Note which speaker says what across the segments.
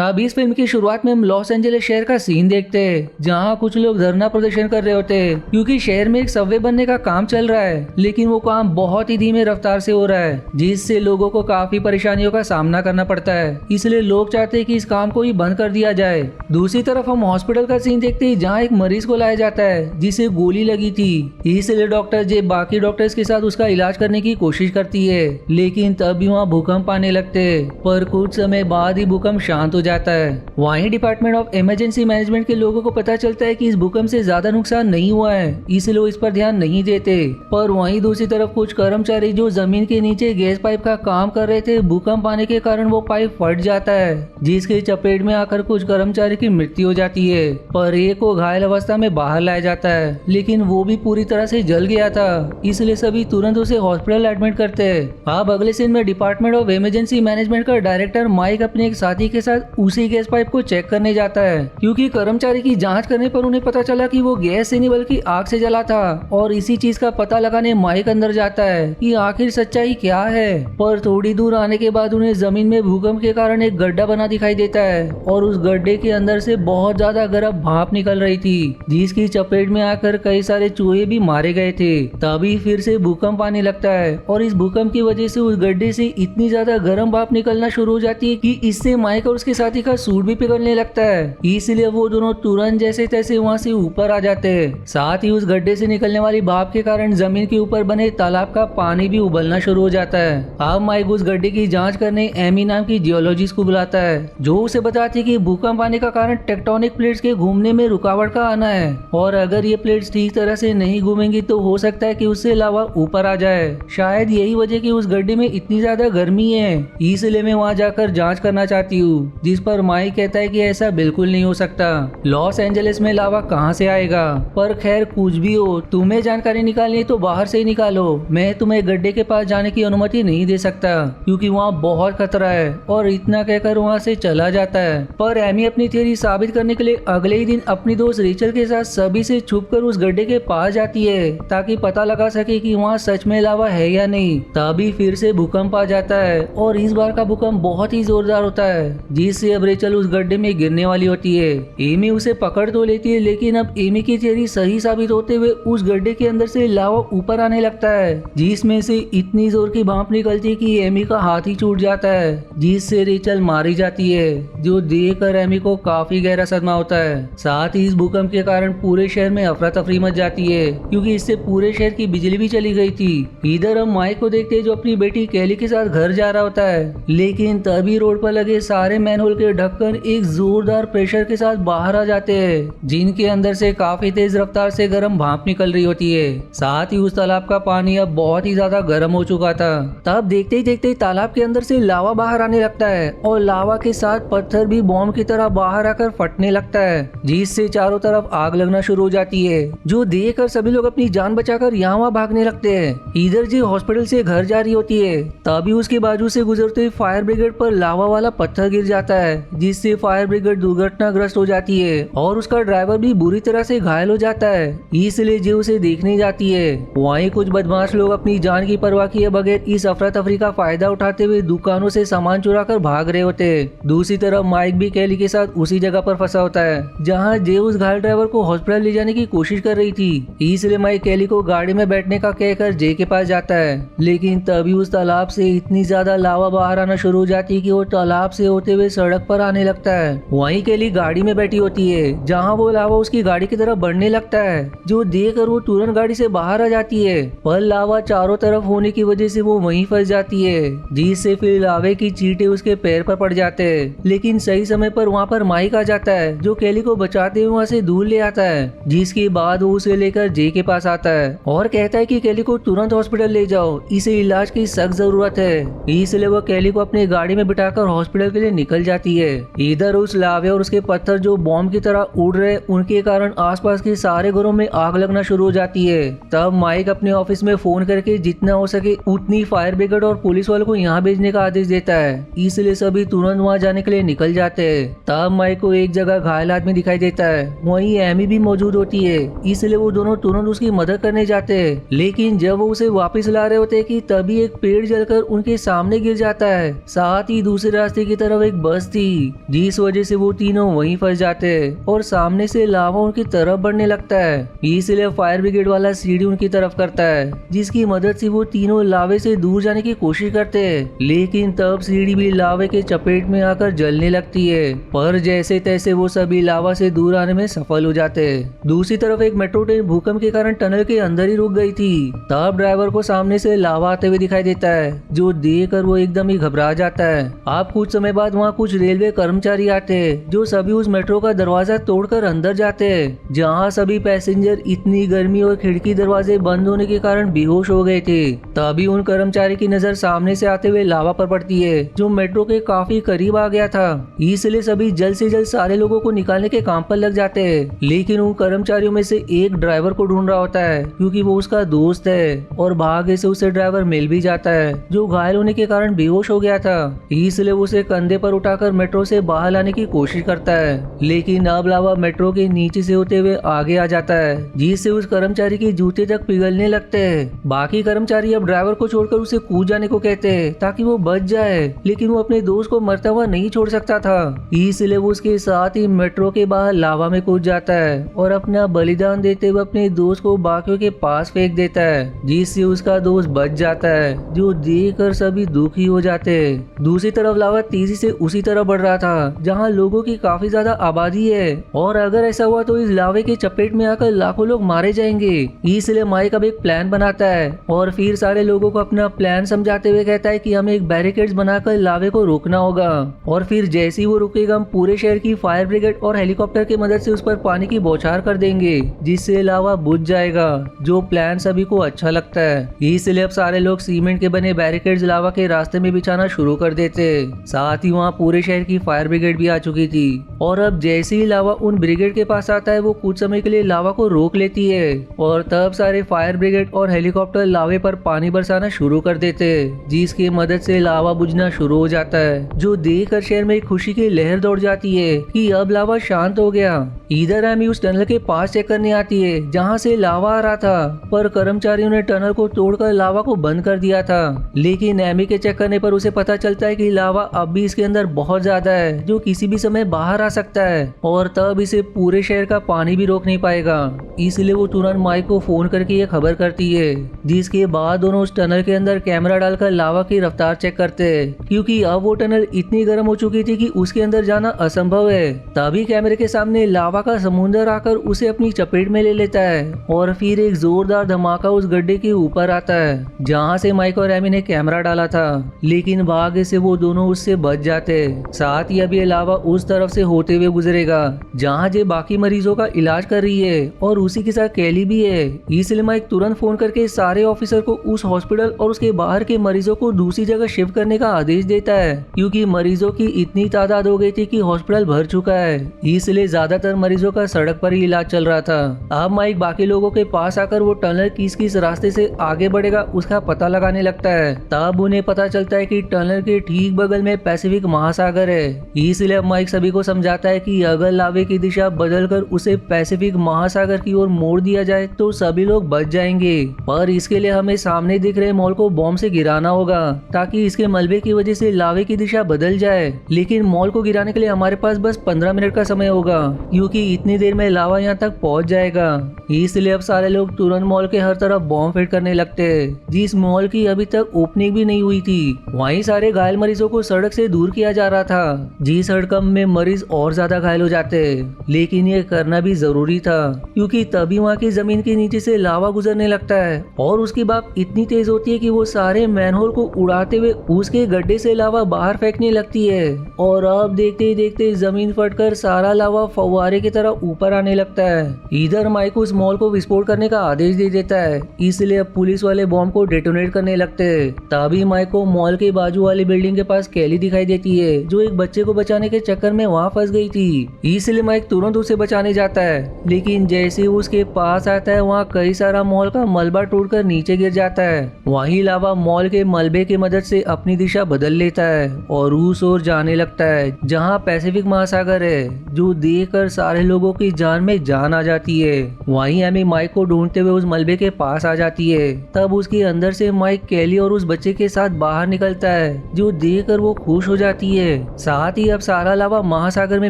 Speaker 1: अब इस फिल्म की शुरुआत में हम लॉस एंजलिस शहर का सीन देखते हैं, जहाँ कुछ लोग धरना प्रदर्शन कर रहे होते हैं क्योंकि शहर में एक सबवे बनने का काम चल रहा है, लेकिन वो काम बहुत ही धीमे रफ्तार से हो रहा है, जिससे लोगों को काफी परेशानियों का सामना करना पड़ता है। इसलिए लोग चाहते हैं कि इस काम को ही बंद कर दिया जाए। दूसरी तरफ हम हॉस्पिटल का सीन देखते हैं, जहाँ एक मरीज को लाया जाता है जिसे गोली लगी थी। इसलिए डॉक्टर जे बाकी डॉक्टर्स के साथ उसका इलाज करने की कोशिश करती है, लेकिन तब भी वहाँ भूकंप आने लगते हैं। पर कुछ समय बाद ही भूकंप शांत हो जाता है। वहीं डिपार्टमेंट ऑफ इमरजेंसी मैनेजमेंट के लोगों को पता चलता है कि इस भूकंप से ज्यादा नुकसान नहीं हुआ है, इसलिए वो इस पर ध्यान नहीं देते। पर वहीं दूसरी तरफ कुछ कर्मचारी जो जमीन के नीचे गैस पाइप का काम कर रहे थे, भूकंप आने के कारण वो पाइप फट जाता है, जिसके चपेट में आकर कुछ कर्मचारी की मृत्यु हो जाती है। पर एक को घायल अवस्था में बाहर लाया जाता है, लेकिन वो भी पूरी तरह से जल गया था, इसलिए सभी तुरंत उसे हॉस्पिटल एडमिट करते हैं। अब अगले सीन में डिपार्टमेंट ऑफ इमरजेंसी मैनेजमेंट का डायरेक्टर माइक अपने एक साथी के साथ उसी गैस पाइप को चेक करने जाता है, क्योंकि कर्मचारी की जांच करने पर उन्हें पता चला कि वो गैस से नहीं बल्कि आग से जला था। और इसी चीज का पता लगाने माइक अंदर जाता है कि आखिर सच्चाई क्या है। पर थोड़ी दूर आने के बाद उन्हें जमीन में भूकंप के कारण एक गड्ढा बना दिखाई देता है, और उस गड्ढे के अंदर से बहुत ज्यादा गर्म भाप निकल रही थी, जिसकी चपेट में आकर कई सारे चूहे भी मारे गए थे। तभी फिर से भूकंप आने लगता है, और इस भूकंप की वजह से उस गड्ढे से इतनी ज्यादा गर्म भाप निकलना शुरू हो जाती है कि इससे माइक और उसके साथी का सूट भी पिघलने लगता है। इसलिए वो दोनों तुरंत जैसे तैसे वहाँ से ऊपर आ जाते हैं। साथ ही उस गड्ढे से निकलने वाली भाप के कारण जमीन के ऊपर बने तालाब का पानी भी उबलना शुरू हो जाता है। अब माइक उस गड्ढे की जांच करने एमी नाम की जियोलॉजिस्ट को बुलाता है, जो उसे बताती है कि भूकंप आने का कारण टेक्टोनिक प्लेट्स के घूमने में रुकावट का आना है, और अगर ये प्लेट्स ठीक तरह से नहीं घूमेंगी तो हो सकता है कि उससे लावा ऊपर आ जाए। शायद यही वजह कि उस गड्ढे में इतनी ज्यादा गर्मी है, इसलिए मैं वहाँ जाकर जांच करना चाहती हूँ। जिस पर माइक कहता है कि ऐसा बिल्कुल नहीं हो सकता, लॉस एंजलिस में लावा कहाँ से आएगा। पर खैर कुछ भी हो, तुम्हें जानकारी निकालनी है तो बाहर से ही निकालो, मैं तुम्हें गड्ढे के पास जाने की अनुमति नहीं दे सकता क्योंकि वहाँ बहुत खतरा है। और इतना कहकर वहाँ से चला जाता है। पर एमी अपनी थ्योरी साबित करने के लिए अगले ही दिन अपनी दोस्त रिचल के साथ सभी से छुपकर उस गड्ढे के पास जाती है, ताकि पता लगा सके कि वहाँ सच में लावा है या नहीं। तभी फिर से भूकंप आ जाता है, और इस बार का भूकंप बहुत ही जोरदार होता है, जिससे अब रिचल उस गड्ढे में गिरने वाली होती है। एमी उसे पकड़ तो लेती है, लेकिन अब एमी की थ्योरी सही साबित होते हुए उस गड्ढे के अंदर से लावा ऊपर आने लगता है, जिसमें से इतनी जोर की भाप निकलती है कि एमी का हाथ ही छूट जाता है, जिससे रिचल मारी जाती है, जो देखकर एमी को काफी गहरा सदमा होता है। साथ ही इस भूकंप के कारण पूरे शहर में अफरा तफरी मच जाती है, क्योंकि इससे पूरे शहर की बिजली भी चली गई थी। इधर हम माइक को देखते हैं, जो अपनी बेटी कैली के साथ घर जा रहा होता है, लेकिन तभी रोड पर लगे सारे मैनहोल के ढक्कन एक जोरदार प्रेशर के साथ बाहर आ जाते हैं, जिनके अंदर से काफी तेज रफ्तार से गर्म भाप निकल रही होती है। साथ ही उस तालाब का पानी अब बहुत ही ज्यादा गर्म हो चुका था। तब देखते ही देखते तालाब के अंदर से लावा बाहर आने लगता है, और लावा के साथ पत्थर भी बॉम्ब की तरह बाहर आकर फटने लगता है, जिससे चारों तरफ आग लगना शुरू हो जाती है, जो देखकर सभी लोग अपनी जान बचाकर यहाँ वहाँ भागने लगते हैं। इधर जी हॉस्पिटल से घर जा रही होती है, तभी उसके बाजू से गुजरते हुए फायर ब्रिगेड पर लावा वाला पत्थर गिर जाता है, जिससे फायर ब्रिगेड दुर्घटनाग्रस्त हो जाती है, और उसका ड्राइवर भी बुरी तरह से घायल हो जाता है। इसलिए जो उसे देखने जाती है। वहीं कुछ बदमाश लोग अपनी जान की परवाह किए बगैर इस अफरा तफरी का फायदा उठाते हुए दुकानों से सामान चुरा कर भाग रहे होते। दूसरी तरफ माइक भी कैली के साथ उसी जगह पर फंसा होता है, जहाँ जे उस घायल ड्राइवर को हॉस्पिटल ले जाने की कोशिश कर रही थी। इसलिए माइक कैली को गाड़ी में बैठने का कहकर जे के पास जाता है, लेकिन तभी उस तालाब से इतनी ज्यादा लावा बाहर आना शुरू हो जाती है कि वो तालाब से होते हुए सड़क पर आने लगता है। वहीं कैली गाड़ी में बैठी होती है, जहाँ वो लावा उसकी गाड़ी की तरफ बढ़ने लगता है, जो देखकर वो तुरंत गाड़ी से बाहर आ जाती है। पर लावा चारों तरफ होने की वजह से वो वहीं फंस जाती है, जिससे फिर लावे की चींटे उसके पैर पर पड़ जाते हैं। लेकिन सही समय पर वहाँ पर माइक आ जाता है, जो कैली को बचाते हुए वहाँ से दूर ले आता है, जिसके बाद वो उसे लेकर जे के पास आता है और कहता है कि कैली को तुरंत हॉस्पिटल ले जाओ, इसे इलाज की सख्त जरूरत है। इसलिए वो कैली को अपनी गाड़ी में बिठाकर हॉस्पिटल के लिए निकल जाती है। इधर उस लावे और उसके पत्थर जो बॉम्ब की तरह उड़ रहे, उनके कारण आसपास के सारे घरों में आग लगना शुरू हो जाती है। तब माइक अपने ऑफिस में फोन करके जितना हो सके उतनी फायर ब्रिगेड और पुलिस वालों को यहाँ भेजने का आदेश देता है। इसलिए सभी तुरंत वहाँ जाने के लिए निकल जाते हैं। तब माइक को एक जगह घायल आदमी दिखाई देता है, वहीं एमी भी मौजूद होती है, इसलिए वो दोनों तुरंत उसकी मदद करने जाते हैं। लेकिन जब वो उसे वापस ला रहे होते हैं कि तभी एक पेड़ जलकर उनके सामने गिर जाता है। साथ ही दूसरे रास्ते की तरफ एक बस थी, जिस वजह से वो तीनों वहीं फंस जाते और सामने से लावा उनकी तरफ बढ़ने लगता है। इसलिए फायर ब्रिगेड वाला सीढ़ी उनकी तरफ करता है, जिसकी मदद से वो तीनों लावे से दूर जाने की कोशिश करते हैं, लेकिन तब सीढ़ी भी लावे के चपेट में आकर जलने लगती है। पर जैसे तैसे वो सभी लावा से दूर आने में सफल हो जाते हैं। दूसरी तरफ एक मेट्रो ट्रेन भूकंप के कारण टनल के अंदर ही रुक गई थी। तब ड्राइवर को सामने से लावा आते हुए दिखाई देता है, जो देखकर वो एकदम ही घबरा जाता है। अब कुछ समय बाद वहाँ कुछ रेलवे कर्मचारी आते हैं, जो सभी उस मेट्रो का दरवाजा तोड़कर अंदर जाते हैं, जहाँ सभी पैसेंजर इतनी गर्मी और खिड़की दरवाजे बंद होने के कारण बेहोश हो गए थे। तभी उन कर्मचारी की नजर सामने से आते हुए लावा पर पड़ती है, जो मेट्रो के काफी करीब आ गया था। इसलिए सभी जल्द से जल्द सारे लोगों को निकालने के काम पर लग जाते हैं, लेकिन उन कर्मचारियों में से एक ड्राइवर को ढूंढ रहा होता है, क्योंकि वो उसका दोस्त है, और भाग्य से उसे ड्राइवर मिल भी जाता है, जो घायल होने के कारण बेहोश हो गया था। इसलिए उसे कंधे पर उठाकर मेट्रो से बाहर लाने की कोशिश करता है, लेकिन अब लावा मेट्रो के नीचे से होते हुए आगे आ जाता है, जिससे उस कर्मचारी के जूते तक पिघलने लगते हैं। बाकी कर्मचारी अब ड्राइवर को छोड़कर उसे कूद जाने को कहते हैं ताकि वो बच जाए, लेकिन वो अपने दोस्त को मरता हुआ नहीं छोड़ सकता था। इसलिए वो उसके साथ ही मेट्रो के बाहर लावा में कूद जाता है और अपना बलिदान देते हुए अपने दोस्त को बाकियों के पास फेंक देता है, जिससे उसका दोस्त बच जाता है, जो देखकर सभी दुखी हो जाते हैं। दूसरी तरफ लावा तेजी से उसी तरफ बढ़ रहा था जहां लोगों की काफी ज्यादा आबादी है, और अगर ऐसा हुआ तो इस लावे के चपेट में आकर लाखों लोग मारे जाएंगे। इसलिए माइक अब एक प्लान बनाता है और फिर सारे लोगों को अपना प्लान समझाते हुए कहता है कि हमें एक बैरिकेड्स बनाकर लावे को रोकना होगा, और फिर जैसे ही वो रुकेगा हम पूरे शहर की फायर ब्रिगेड और हेलीकॉप्टर की मदद से उस पर पानी की बौछार कर देंगे, जिससे लावा बुझ जाएगा। जो प्लान सभी को अच्छा लगता है। इसलिए अब सारे लोग सीमेंट के बने बैरिकेड्स लावा के रास्ते में बिछाना शुरू कर देते। साथ ही वहाँ पूरे शहर की फायर ब्रिगेड भी आ चुकी थी, और अब जैसे ही लावा उन ब्रिगेड के पास आता है वो कुछ समय के लिए लावा को रोक लेती है, और तब सारे फायर ब्रिगेड और हेलीकॉप्टर लावे पर पानी बरसाना शुरू कर देते, जिसकी मदद से लावा बुझना शुरू हो जाता है, जो देखकर शहर में एक खुशी की लहर दौड़ जाती है कि अब लावा शांत हो गया। इधर एमी उस टनल के पास चेक करने आती है जहाँ से लावा आ रहा था, पर कर्मचारियों ने टनल को तोड़कर लावा को बंद कर दिया था। लेकिन एमी के चेक करने पर उसे पता चलता है कि लावा अब भी इसके अंदर बहुत ज्यादा है, जो किसी भी समय बाहर आ सकता है, और तब इसे पूरे शहर का पानी भी रोक नहीं पाएगा। इसलिए वो तुरंत माइक को फोन करके ये खबर करती है, जिसके बाद दोनों उस टनल के अंदर कैमरा डालकर लावा की रफ्तार चेक करते हैं, क्योंकि अब वो टनल इतनी गर्म हो चुकी थी कि उसके अंदर जाना असंभव है। तभी कैमरे के सामने लावा का समुद्र आकर उसे अपनी चपेट में ले लेता है, और फिर एक जोरदार धमाका उस गड्ढे के ऊपर आता है जहाँ से माइक और एमी ने कैमरा डाला था, लेकिन भाग्य से वो दोनों उससे बच जाते। साथ ही अब ये लावा उस तरफ से होते हुए गुजरेगा जहाँ जे बाकी मरीजों का इलाज कर रही है, और उसी के साथ कैली भी है। इसलिए माइक तुरंत फोन करके सारे ऑफिसर को उस हॉस्पिटल और उसके बाहर के मरीजों को दूसरी जगह शिफ्ट करने का आदेश देता है, क्योंकि मरीजों की इतनी तादाद हो गई थी कि हॉस्पिटल भर चुका है। इसलिए ज्यादातर मरीजों का सड़क पर ही इलाज चल रहा था। अब माइक बाकी लोगों के पास आकर वो टनल किस किस रास्ते से आगे बढ़ेगा उसका पता लगाने लगता है। तब उन्हें पता चलता है कि टनल के ठीक बगल में पैसिफिक महासागर है। इसलिए अब माइक सभी को समझाता है कि अगर लावे की दिशा बदलकर उसे पैसिफिक महासागर की ओर मोड़ दिया जाए तो सभी लोग बच जाएंगे, पर इसके लिए हमें सामने दिख रहे मॉल को बॉम्ब से गिराना होगा ताकि इसके मलबे की वजह से लावे की दिशा बदल जाए। लेकिन मॉल को गिराने के लिए हमारे पास बस 15 मिनट का समय होगा, क्योंकि इतनी देर में लावा यहाँ तक पहुँच जाएगा। इसलिए अब सारे लोग तुरंत मॉल के हर तरफ बॉम्ब फिट करने लगते हैं, जिस मॉल की अभी तक ओपनिंग भी नहीं हुई थी। वहीं सारे घायल मरीजों को सड़क से दूर किया जा रहा था, जिस हड़कंप में मरीज और ज्यादा घायल हो जाते, लेकिन ये करना भी जरूरी था, क्योंकि तभी वहाँ की जमीन के नीचे से लावा गुजरने लगता है, और उसकी भाप इतनी तेज होती है कि वो सारे मैनहोल को उड़ाते हुए उसके गड्ढे से लावा बाहर फेंकने लगती है। और अब देखते ही देखते जमीन फटकर सारा लावा फव्वारे की तरह ऊपर आने लगता है। इधर माइक उस मॉल को विस्फोट करने का आदेश दे देता है, इसलिए अब पुलिस वाले बॉम्ब को डेटोनेट करने लगते हैं। तभी माइक को मॉल के बाजू वाली बिल्डिंग के पास कैली दिखाई देती है, जो एक बच्चे को बचाने के चक्कर में वहाँ फंस फंस गई थी, इसलिए माइक तुरंत उसे बचाने जाता है। लेकिन जैसे ही उसके पास आता है वहाँ कई सारा मॉल का मलबा टूटकर नीचे गिर जाता है। वहीं लावा मॉल के मलबे की मदद से अपनी दिशा बदल लेता है और उस ओर जाने लगता है जहाँ पैसिफिक महासागर है, जो देखकर सारे लोगों की जान में जान आ जाती है। वहीं एमी माइक को ढूंढते हुए उस मलबे के पास आ जाती है। तब उसके अंदर से माइक कैली और उस बच्चे के साथ बाहर निकलता है, जो देखकर वो खुश हो जाती है। साथ ही अब सारा लावा महासागर में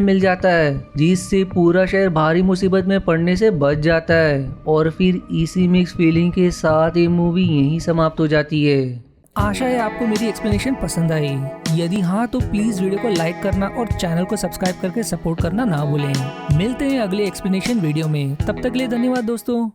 Speaker 1: मिल जाता है, जिससे पूरा शहर भारी मुसीबत में पड़ने से बच जाता है। और फिर इसी मिक्स फीलिंग के साथ ये मूवी यहीं समाप्त हो जाती है।
Speaker 2: आशा है आपको मेरी एक्सप्लेनेशन पसंद आई। यदि हाँ तो प्लीज वीडियो को लाइक करना और चैनल को सब्सक्राइब करके सपोर्ट करना ना भूलें। मिलते हैं अगले एक्सप्लेनेशन वीडियो में, तब तक के लिए धन्यवाद दोस्तों।